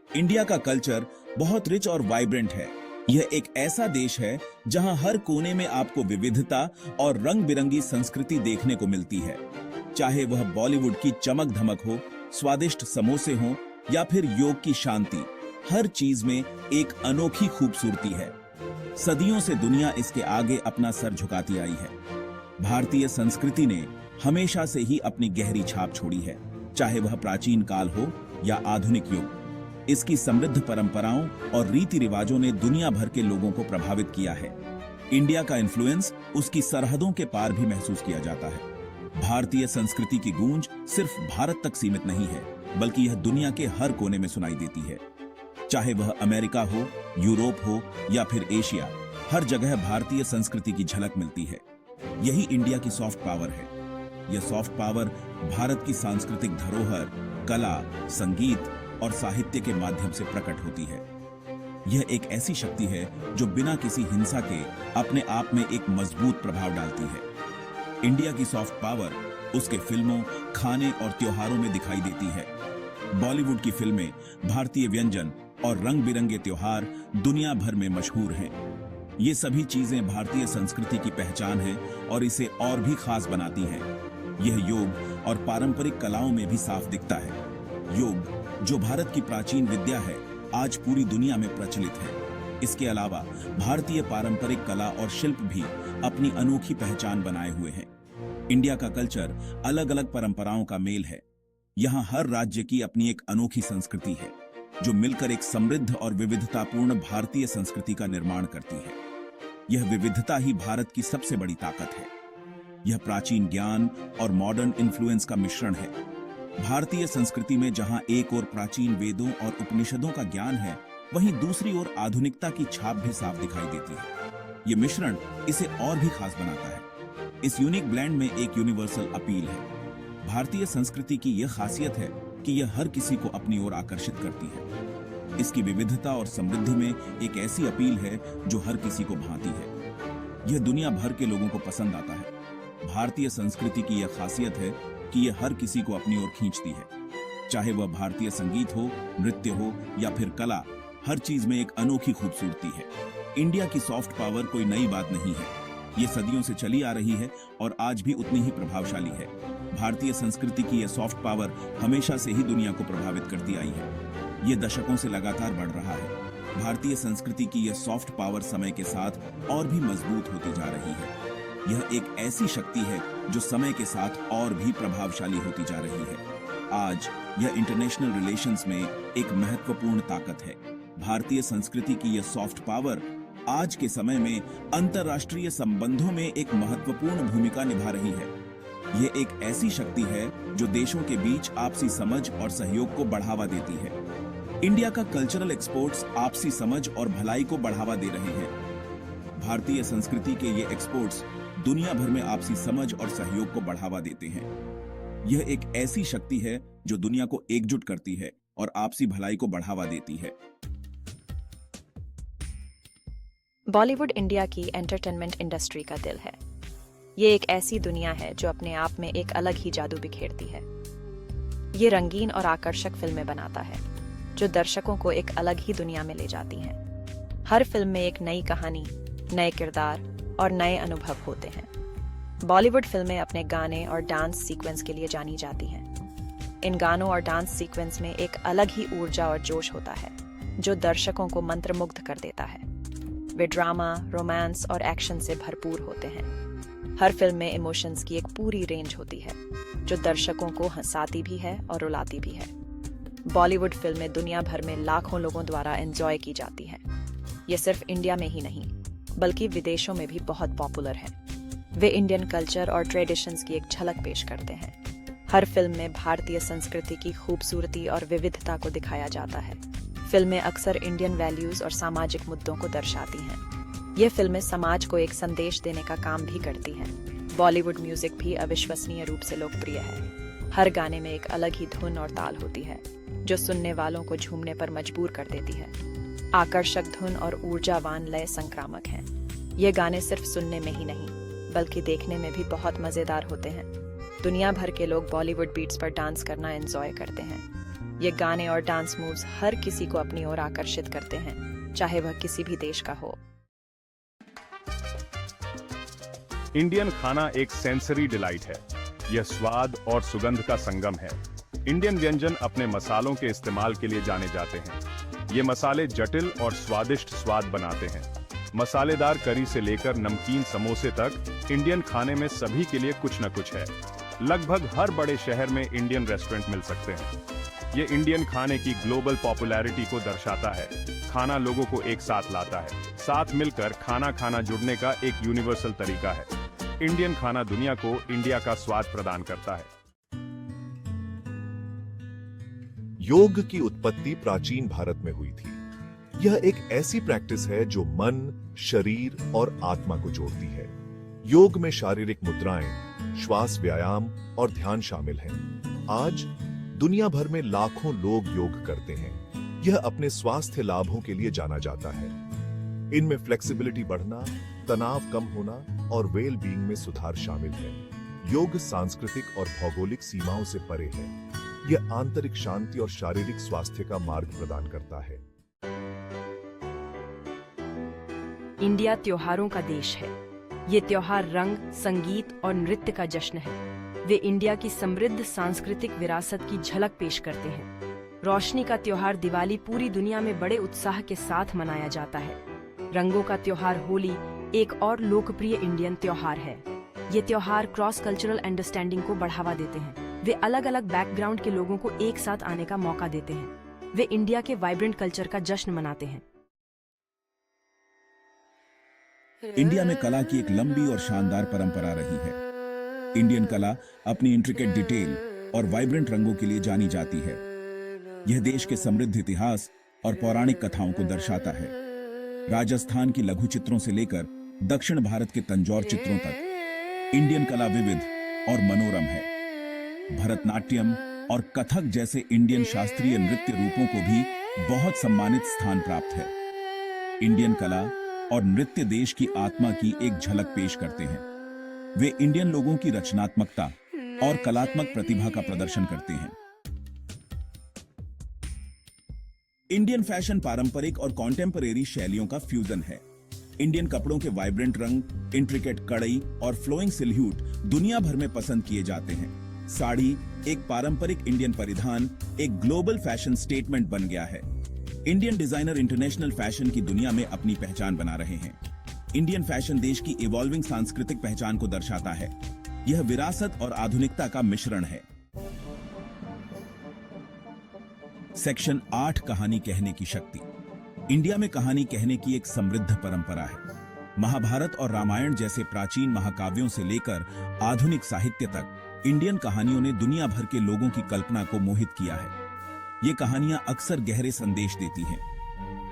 India का culture बहुत rich और वाइब्रेंट है। यह एक ऐसा देश है जहां हर कोने में आपको विविधता और रंग बिरंगी संस्कृति देखने को मिलती है। चाहे वह बॉलीवुड की चमक धमक हो, स्वादिष्ट समोसे हो या फिर योग की शांति, हर चीज में एक अनोखी खूबसूरती है। सदियों से दुनिया इसके आगे अपना सर झुकाती आई है। भारतीय संस्कृति ने हमेशा से ही अपनी गहरी छाप छोड़ी है, चाहे वह प्राचीन काल हो या आधुनिक युग। इसकी समृद्ध परंपराओं और रीति रिवाजों ने दुनिया भर के लोगों को प्रभावित किया है। इंडिया का इन्फ्लुएंस उसकी सरहदों के पार भी महसूस किया जाता है। भारतीय संस्कृति की गूंज सिर्फ भारत तक सीमित नहीं है, बल्कि यह दुनिया के हर कोने में सुनाई देती है। चाहे वह अमेरिका हो, यूरोप हो या फिर एशिया, हर जगह भारतीय संस्कृति की झलक मिलती है। यही इंडिया की सॉफ्ट पावर है। यह सॉफ्ट पावर भारत की सांस्कृतिक धरोहर, कला, संगीत और साहित्य के माध्यम से प्रकट होती है। यह एक ऐसी शक्ति है जो बिना किसी हिंसा के अपने आप में एक मजबूत प्रभाव डालती है। इंडिया की सॉफ्ट पावर उसके फिल्मों, खाने और त्योहारों में दिखाई देती है। बॉलीवुड की फिल्में, भारतीय व्यंजन और रंग बिरंगे त्योहार दुनिया भर में मशहूर हैं। ये सभी चीजें भारतीय संस्कृति की पहचान है और इसे और भी खास बनाती हैं। यह योग और पारंपरिक कलाओं में भी साफ दिखता है। योग, जो भारत की प्राचीन विद्या है, आज पूरी दुनिया में प्रचलित है। इसके अलावा भारतीय पारंपरिक कला और शिल्प भी अपनी अनोखी पहचान बनाए हुए हैं। इंडिया का कल्चर अलग अलग परंपराओं का मेल है। यहाँ हर राज्य की अपनी एक अनोखी संस्कृति है, जो मिलकर एक समृद्ध और विविधतापूर्ण भारतीय संस्कृति का निर्माण करती है। यह विविधता ही भारत की सबसे बड़ी ताकत है। यह प्राचीन ज्ञान और मॉडर्न इन्फ्लुएंस का मिश्रण है। भारतीय संस्कृति में जहां एक ओर प्राचीन वेदों और उपनिषदों का ज्ञान है, वहीं दूसरी ओर आधुनिकता की छाप भी साफ दिखाई देती है। ये मिश्रण इसे और भी खास बनाता है। इस यूनिक ब्लेंड में एक यूनिवर्सल अपील है। भारतीय संस्कृति की यह खासियत है कि यह हर किसी को अपनी ओर आकर्षित करती है। इसकी विविधता और समृद्धि में एक ऐसी अपील है जो हर किसी को भाती है। यह दुनिया भर के लोगों को पसंद आता है। भारतीय संस्कृति की यह खासियत है कि यह हर किसी को अपनी ओर खींचती है। चाहे वह भारतीय संगीत हो, नृत्य हो या फिर कला, हर चीज में एक अनोखी खूबसूरती है। इंडिया की सॉफ्ट पावर कोई नई बात नहीं है। ये सदियों से चली आ रही है और आज भी उतनी ही प्रभावशाली है। भारतीय संस्कृति की यह सॉफ्ट पावर हमेशा से ही दुनिया को प्रभावित करती आई है। ये दशकों से लगातार बढ़ रहा है। भारतीय संस्कृति की यह सॉफ्ट पावर समय के साथ और भी मजबूत होती जा रही है। यह एक ऐसी शक्ति है जो समय के साथ और भी प्रभावशाली होती जा रही है। आज यह इंटरनेशनल रिलेशंस में एक महत्वपूर्ण ताकत है। भारतीय संस्कृति की यह सॉफ्ट पावर आज के समय में अंतर्राष्ट्रीय संबंधों में एक महत्वपूर्ण भूमिका निभा रही है। यह एक ऐसी शक्ति है जो देशों के बीच आपसी समझ और सहयोग को बढ़ावा देती है। इंडिया का कल्चरल एक्सपोर्ट्स आपसी समझ और भलाई को बढ़ावा दे रहे हैं। भारतीय संस्कृति के ये एक्सपोर्ट्स दुनिया भर में आपसी समझ और सहयोग को बढ़ावा देते हैं। यह एक ऐसी शक्ति है जो दुनिया को एकजुट करती है और आपसी भलाई को बढ़ावा देती है। बॉलीवुड इंडिया की एंटरटेनमेंट इंडस्ट्री का दिल है। ये एक ऐसी दुनिया है जो अपने आप में एक अलग ही जादू बिखेरती है। ये रंगीन और आकर्षक फिल्में बनाता है जो दर्शकों को एक अलग ही दुनिया में ले जाती हैं। हर फिल्म में एक नई कहानी, नए किरदार और नए अनुभव होते हैं। बॉलीवुड फिल्में अपने गाने और डांस सीक्वेंस के लिए जानी जाती हैं। इन गानों और डांस सीक्वेंस में एक अलग ही ऊर्जा और जोश होता है जो दर्शकों को मंत्रमुग्ध कर देता है। वे ड्रामा, रोमांस और एक्शन से भरपूर होते हैं। हर फिल्म में इमोशंस की एक पूरी रेंज होती है जो दर्शकों को हंसाती भी है और रुलाती भी है। बॉलीवुड फिल्में दुनिया भर में लाखों लोगों द्वारा एंजॉय की जाती हैं। ये सिर्फ इंडिया में ही नहीं, बल्कि विदेशों में भी बहुत पॉपुलर है। वे इंडियन कल्चर और ट्रेडिशंस की एक झलक पेश करते हैं। हर फिल्म में भारतीय संस्कृति की खूबसूरती और विविधता को दिखाया जाता है। फिल्में अक्सर इंडियन वैल्यूज और सामाजिक मुद्दों को दर्शाती हैं। ये फिल्में समाज को एक संदेश देने का काम भी करती हैं। बॉलीवुड म्यूजिक भी अविश्वसनीय रूप से लोकप्रिय है। हर गाने में एक अलग ही धुन और ताल होती है जो सुनने वालों को झूमने पर मजबूर कर देती है। आकर्षक धुन और ऊर्जावान लय संक्रामक हैं। ये गाने सिर्फ सुनने में ही नहीं, बल्कि देखने में भी बहुत मजेदार होते हैं। दुनिया भर के लोग बॉलीवुड बीट्स पर डांस करना एंजॉय करते हैं। ये गाने और डांस मूव्स हर किसी को अपनी ओर आकर्षित करते हैं, चाहे वह किसी भी देश का हो। इंडियन खाना एक सेंसरी डिलाइट है। यह स्वाद और सुगंध का संगम है। इंडियन व्यंजन अपने मसालों के इस्तेमाल के लिए जाने जाते हैं। ये मसाले जटिल और स्वादिष्ट स्वाद बनाते हैं। मसालेदार करी से लेकर नमकीन समोसे तक इंडियन खाने में सभी के लिए कुछ न कुछ है। लगभग हर बड़े शहर में इंडियन रेस्टोरेंट मिल सकते हैं। ये इंडियन खाने की ग्लोबल पॉपुलैरिटी को दर्शाता है। खाना लोगों को एक साथ लाता है। साथ मिलकर खाना खाना जुड़ने का एक यूनिवर्सल तरीका है। इंडियन खाना दुनिया को इंडिया का स्वाद प्रदान करता है। योग की उत्पत्ति प्राचीन भारत में हुई थी। यह एक ऐसी प्रैक्टिस है जो मन, शरीर और आत्मा को जोड़ती है। योग में शारीरिक मुद्राएं, श्वास व्यायाम और ध्यान शामिल हैं। आज दुनिया भर में लाखों लोग योग करते हैं। यह अपने स्वास्थ्य लाभों के लिए जाना जाता है। इनमें फ्लेक्सिबिलिटी बढ़ना, तनाव कम होना और वेल बीइंग में सुधार शामिल है। योग सांस्कृतिक और भौगोलिक सीमाओं से परे है। यह आंतरिक शांति और शारीरिक स्वास्थ्य का मार्ग प्रदान करता है। इंडिया त्योहारों का देश है। ये त्योहार रंग, संगीत और नृत्य का जश्न है। वे इंडिया की समृद्ध सांस्कृतिक विरासत की झलक पेश करते हैं। रोशनी का त्योहार दिवाली पूरी दुनिया में बड़े उत्साह के साथ मनाया जाता है। रंगों का त्योहार होली एक और लोकप्रिय इंडियन त्योहार है। ये त्योहार क्रॉस कल्चरल अंडरस्टैंडिंग को बढ़ावा देते हैं। वे अलग अलग बैकग्राउंड के लोगों को एक साथ आने का मौका देते हैं। वे इंडिया के वाइब्रेंट कल्चर का जश्न मनाते हैं। इंडिया में कला की एक लंबी और शानदार परंपरा रही है। इंडियन कला अपनी इंट्रिकेट डिटेल और वाइब्रेंट रंगों के लिए जानी जाती है। यह देश के समृद्ध इतिहास और पौराणिक कथाओं को दर्शाता है। राजस्थान की लघु चित्रों से लेकर दक्षिण भारत के तंजौर चित्रों तक इंडियन कला विविध और मनोरम है। भरतनाट्यम और कथक जैसे इंडियन शास्त्रीय नृत्य रूपों को भी बहुत सम्मानित स्थान प्राप्त है। इंडियन कला और नृत्य देश की आत्मा की एक झलक पेश करते हैं। वे इंडियन लोगों की रचनात्मकता और कलात्मक प्रतिभा का प्रदर्शन करते हैं। इंडियन फैशन पारंपरिक और कॉन्टेम्परेरी शैलियों का फ्यूजन है। इंडियन कपड़ों के वाइब्रेंट रंग, इंट्रिकेट कढ़ाई और फ्लोइंग सिल्हूट दुनिया भर में पसंद किए जाते हैं। साड़ी, एक पारंपरिक इंडियन परिधान, एक ग्लोबल फैशन स्टेटमेंट बन गया है। इंडियन डिजाइनर इंटरनेशनल फैशन की दुनिया में अपनी पहचान बना रहे हैं। इंडियन फैशन देश की इवॉल्विंग सांस्कृतिक पहचान को दर्शाता है। यह विरासत और आधुनिकता का मिश्रण है। सेक्शन 8, कहानी कहने की शक्ति। इंडिया में कहानी कहने की एक समृद्ध परंपरा है। महाभारत और रामायण जैसे प्राचीन महाकाव्यों से लेकर आधुनिक साहित्य तक इंडियन कहानियों ने दुनिया भर के लोगों की कल्पना को मोहित किया है। ये कहानियां अक्सर गहरे संदेश देती हैं।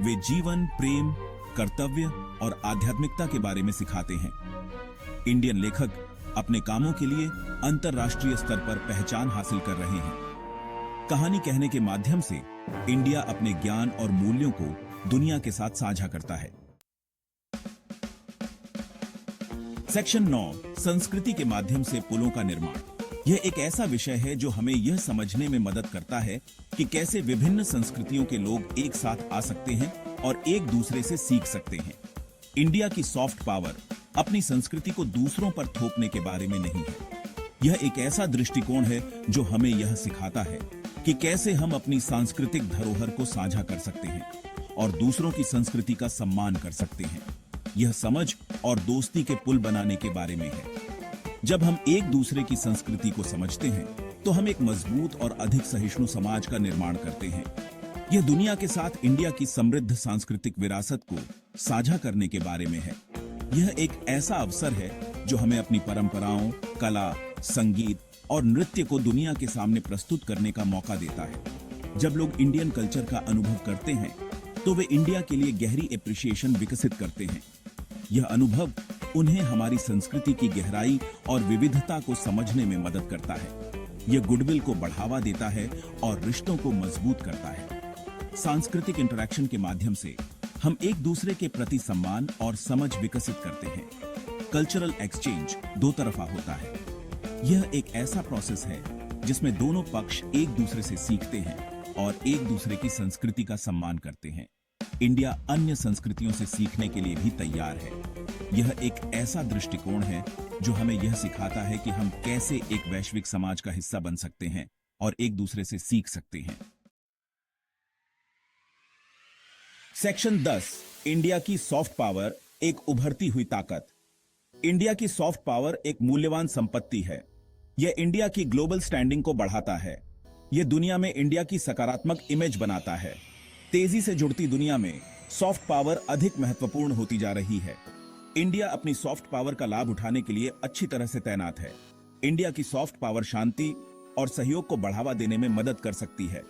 वे जीवन, प्रेम, कर्तव्य और आध्यात्मिकता के बारे में सिखाते हैं। इंडियन लेखक अपने कामों के लिए अंतर्राष्ट्रीय स्तर पर पहचान हासिल कर रहे हैं। कहानी कहने के माध्यम से इंडिया अपने ज्ञान और मूल्यों को दुनिया के साथ साझा करता है। सेक्शन 9, संस्कृति के माध्यम से पुलों का निर्माण। यह एक ऐसा विषय है जो हमें यह समझने में मदद करता है कि कैसे विभिन्न संस्कृतियों के लोग एक साथ आ सकते हैं और एक दूसरे से सीख सकते हैं। इंडिया की सॉफ्ट पावर अपनी संस्कृति को दूसरों पर थोपने के बारे में नहीं है। यह एक ऐसा दृष्टिकोण है जो हमें यह सिखाता है कि कैसे हम अपनी सांस्कृतिक धरोहर को साझा कर सकते हैं और दूसरों की संस्कृति का सम्मान कर सकते हैं। यह समझ और दोस्ती के पुल बनाने के बारे में है। जब हम एक दूसरे की संस्कृति को समझते हैं तो हम एक मजबूत और अधिक सहिष्णु समाज का निर्माण करते हैं। यह दुनिया के साथ इंडिया की समृद्ध सांस्कृतिक विरासत को साझा करने के बारे में है। यह एक ऐसा अवसर है जो हमें अपनी परंपराओं, कला, संगीत और नृत्य को दुनिया के सामने प्रस्तुत करने का मौका देता है। जब लोग इंडियन कल्चर का अनुभव करते हैं तो वे इंडिया के लिए गहरी एप्रिसिएशन विकसित करते हैं। यह अनुभव उन्हें हमारी संस्कृति की गहराई और विविधता को समझने में मदद करता है। यह गुडविल को बढ़ावा देता है और रिश्तों को मजबूत करता है। सांस्कृतिक इंटरैक्शन के माध्यम से हम एक दूसरे के प्रति सम्मान और समझ विकसित करते हैं। कल्चरल एक्सचेंज दो तरफा होता है। यह एक ऐसा प्रोसेस है जिसमें दोनों पक्ष एक दूसरे से सीखते हैं और एक दूसरे की संस्कृति का सम्मान करते हैं। इंडिया अन्य संस्कृतियों से सीखने के लिए भी तैयार है। यह एक ऐसा दृष्टिकोण है जो हमें यह सिखाता है कि हम कैसे एक वैश्विक समाज का हिस्सा बन सकते हैं और एक दूसरे से सीख सकते हैं। सेक्शन 10, इंडिया की सॉफ्ट पावर, एक उभरती हुई ताकत। इंडिया की सॉफ्ट पावर एक मूल्यवान संपत्ति है। यह इंडिया की ग्लोबल स्टैंडिंग को बढ़ाता है। यह दुनिया में इंडिया की सकारात्मक इमेज बनाता है। तेजी से जुड़ती दुनिया में सॉफ्ट पावर अधिक महत्वपूर्ण होती जा रही है। इंडिया अपनी सॉफ्ट पावर का लाभ उठाने के लिए अच्छी तरह से तैनात है। इंडिया की सॉफ्ट पावर शांति और सहयोग को बढ़ावा देने में मदद कर सकती है।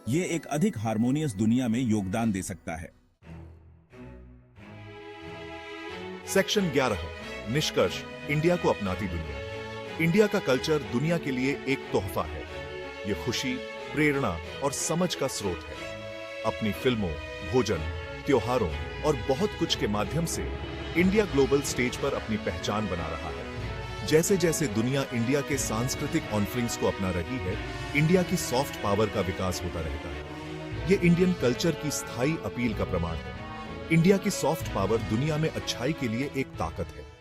यह एक अधिक हार्मोनियस दुनिया में योगदान दे सकता है। सेक्शन 11 है निष्कर्ष, इंडिया को अपनाती दुनिया। इंडिया का कल्चर दुनिया के लिए एक तोहफा है। यह खुशी, प्रेरणा और समझ का स्रोत है। अपनी फिल्मों, भोजन, त्योहारों और बहुत कुछ के माध्यम से इंडिया ग्लोबल स्टेज पर अपनी पहचान बना रहा है। जैसे जैसे दुनिया इंडिया के सांस्कृतिक ऑफरिंग्स को अपना रही है, इंडिया की सॉफ्ट पावर का विकास होता रहता है। यह इंडियन कल्चर की स्थायी अपील का प्रमाण है। इंडिया की सॉफ्ट पावर दुनिया में अच्छाई के लिए एक ताकत है।